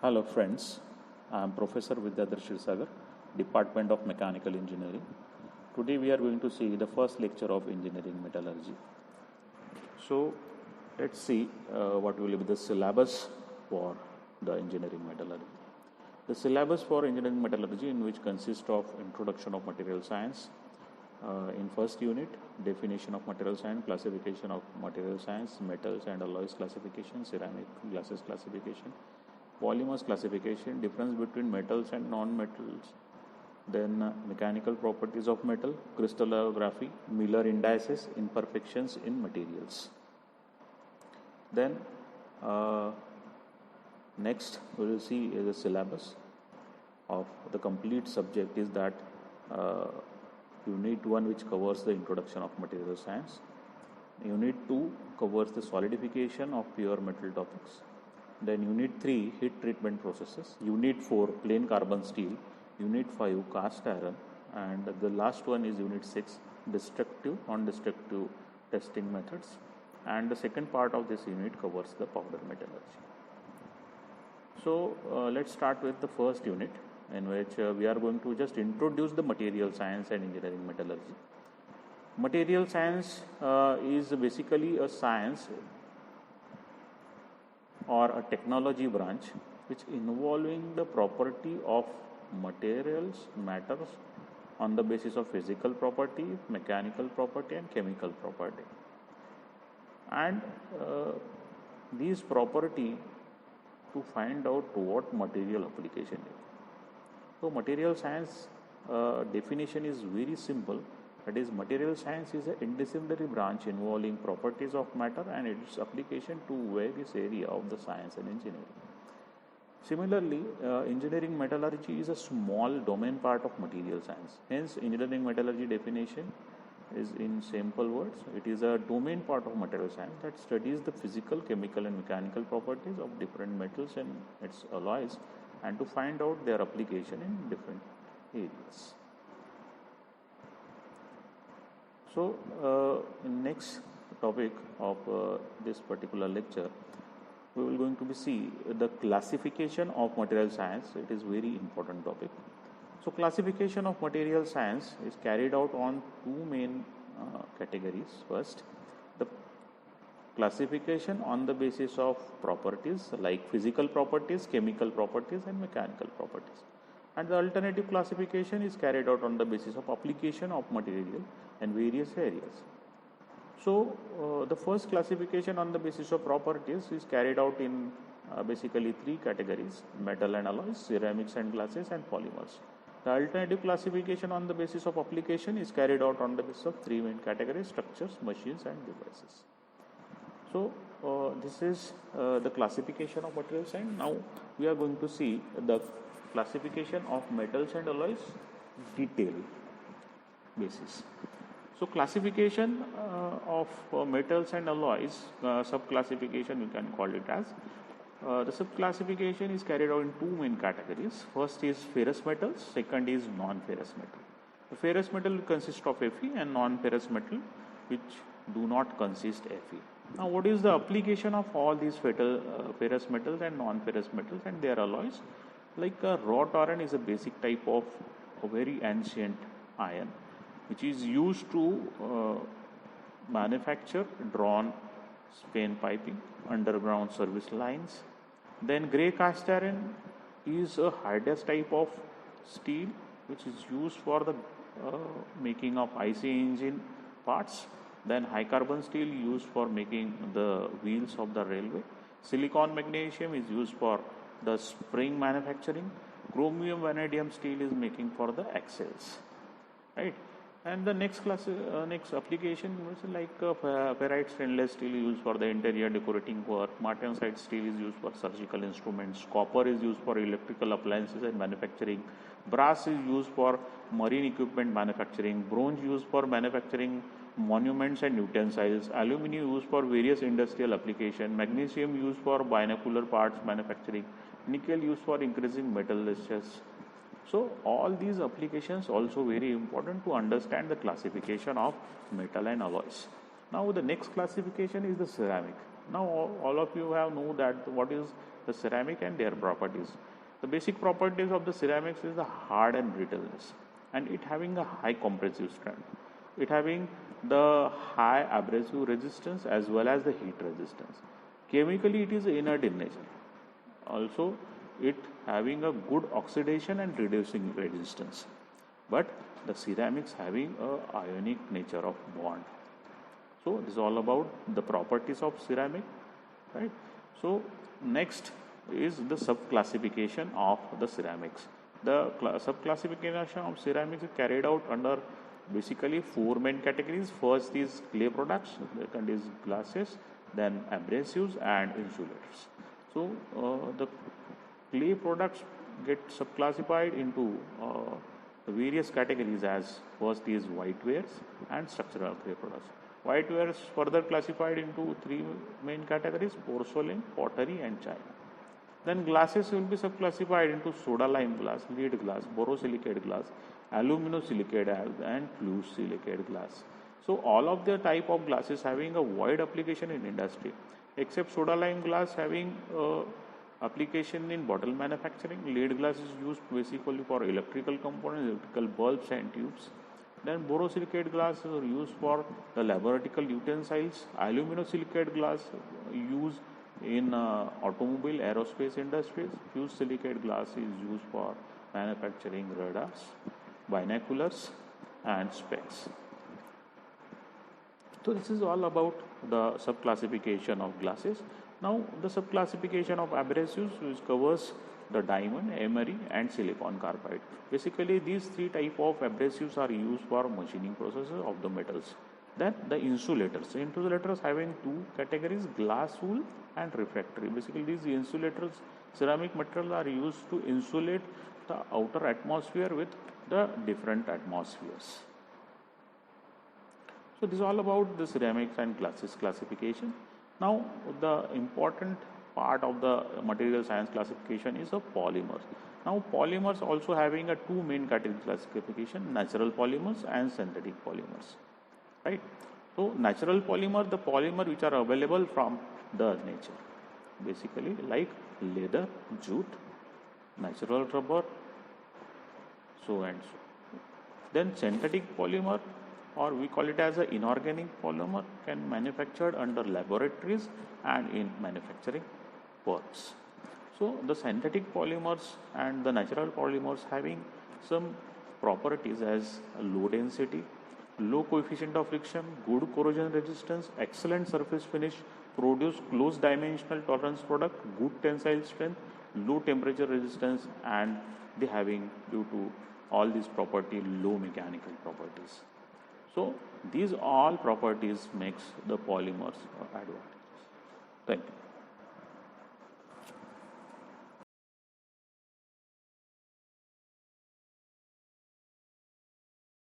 Hello friends, I am Professor Vidyadhar Shirsagar, Department of Mechanical Engineering. Today we are going to see the first lecture of Engineering Metallurgy. So let's see what will be the syllabus for the Engineering Metallurgy. The syllabus for Engineering Metallurgy, in which consists of Introduction of Material Science, in first unit, definition of material science, classification of material science, metals and alloys classification, ceramic glasses classification, polymers classification, difference between metals and non-metals, then mechanical properties of metal, crystallography, Miller indices, imperfections in materials. Then next we will see the syllabus of the complete subject is that Unit 1, which covers the introduction of material science. Unit 2 covers the solidification of pure metal topics. Then Unit 3, heat treatment processes. Unit 4, plain carbon steel. Unit 5, cast iron. And the last one is Unit 6, destructive, non-destructive testing methods. And the second part of this unit covers the powder metallurgy. So let's start with the first unit, in which we are going to just introduce the material science and engineering metallurgy. Material science is basically a science or a technology branch which involving the property of materials, matters on the basis of physical property, mechanical property and chemical property. And these property to find out what material application is. So material science definition is very simple. That is, material science is an interdisciplinary branch involving properties of matter and its application to various area of the science and engineering. Similarly, engineering metallurgy is a small domain part of material science. Hence, engineering metallurgy definition is in simple words. It is a domain part of material science that studies the physical, chemical and mechanical properties of different metals and its alloys, and to find out their application in different areas. So, next topic of this particular lecture, we will going to see the classification of material science. It is very important topic. So, classification of material science is carried out on two main categories. First, the classification on the basis of properties like physical properties, chemical properties and mechanical properties. And the alternative classification is carried out on the basis of application of material in various areas. So, the first classification on the basis of properties is carried out in basically three categories: metal and alloys, ceramics and glasses and polymers. The alternative classification on the basis of application is carried out on the basis of three main categories: structures, machines and devices. So, this is the classification of material science. Now, we are going to see the classification of metals and alloys detail basis. So, classification of metals and alloys, sub-classification we can call it as. The sub-classification is carried out in two main categories. First is ferrous metals, second is non-ferrous metal. The ferrous metal consists of Fe and non-ferrous metal which do not consist Fe. Now, what is the application of all these ferrous metals and non-ferrous metals and their alloys? Like wrought iron is a basic type of a very ancient iron which is used to manufacture drawn span piping, underground service lines. Then grey cast iron is a hardest type of steel which is used for the making of IC engine parts. Then high carbon steel used for making the wheels of the railway. Silicon magnesium is used for the spring manufacturing. Chromium vanadium steel is making for the axles, right? And the next application is like ferrite stainless steel used for the interior decorating work. Martensite steel is used for surgical instruments. Copper is used for electrical appliances and manufacturing. Brass is used for marine equipment manufacturing. Bronze used for manufacturing monuments and utensils. Aluminum used for various industrial applications. Magnesium used for binocular parts manufacturing. Nickel used for increasing metal lustrous. So, all these applications also very important to understand the classification of metal and alloys. Now, the next classification is the ceramic. Now, all of you have know that what is the ceramic and their properties. The basic properties of the ceramics is the hard and brittleness, and it having a high compressive strength. It having the high abrasive resistance as well as the heat resistance. Chemically, it is inert in nature. Also, it having a good oxidation and reducing resistance. But the ceramics having a ionic nature of bond. So this is all about the properties of ceramic, right? So next is the sub-classification of the ceramics. The sub-classification of ceramics is carried out under basically four main categories. First is clay products, second is glasses, then abrasives and insulators. So the clay products get sub-classified into the various categories as first is whitewares and structural clay products. Whitewares further classified into three main categories: porcelain, pottery and china. Then glasses will be sub-classified into soda lime glass, lead glass, borosilicate glass, aluminosilicate and fluid silicate glass. So all of the type of glasses having a wide application in industry, except soda lime glass having application in bottle manufacturing. Lead glass is used basically for electrical components, electrical bulbs and tubes. Then borosilicate glass is used for the laboratory utensils. Aluminosilicate glass used in automobile aerospace industries. Fused silicate glass is used for manufacturing radars, binoculars and specs. So this is all about the sub-classification of glasses. Now the sub-classification of abrasives, which covers the diamond, emery and silicon carbide. Basically these three type of abrasives are used for machining processes of the metals. Then the insulators. Insulators having two categories: glass wool and refractory. Basically these insulators, ceramic materials are used to insulate the outer atmosphere with the different atmospheres. So this is all about the ceramics and glasses classification. Now the important part of the material science classification is of polymers. Now polymers also having a two main category classification: natural polymers and synthetic polymers, right? So natural polymer, the polymer which are available from the nature, basically like leather, jute, natural rubber, so and so. Then synthetic polymer, or we call it as an inorganic polymer, can manufactured under laboratories and in manufacturing works. So the synthetic polymers and the natural polymers having some properties as low density, low coefficient of friction, good corrosion resistance, excellent surface finish, produce close dimensional tolerance product, good tensile strength, low temperature resistance, and they having, due to all these properties, low mechanical properties. So these all properties makes the polymers advantageous. Thank you.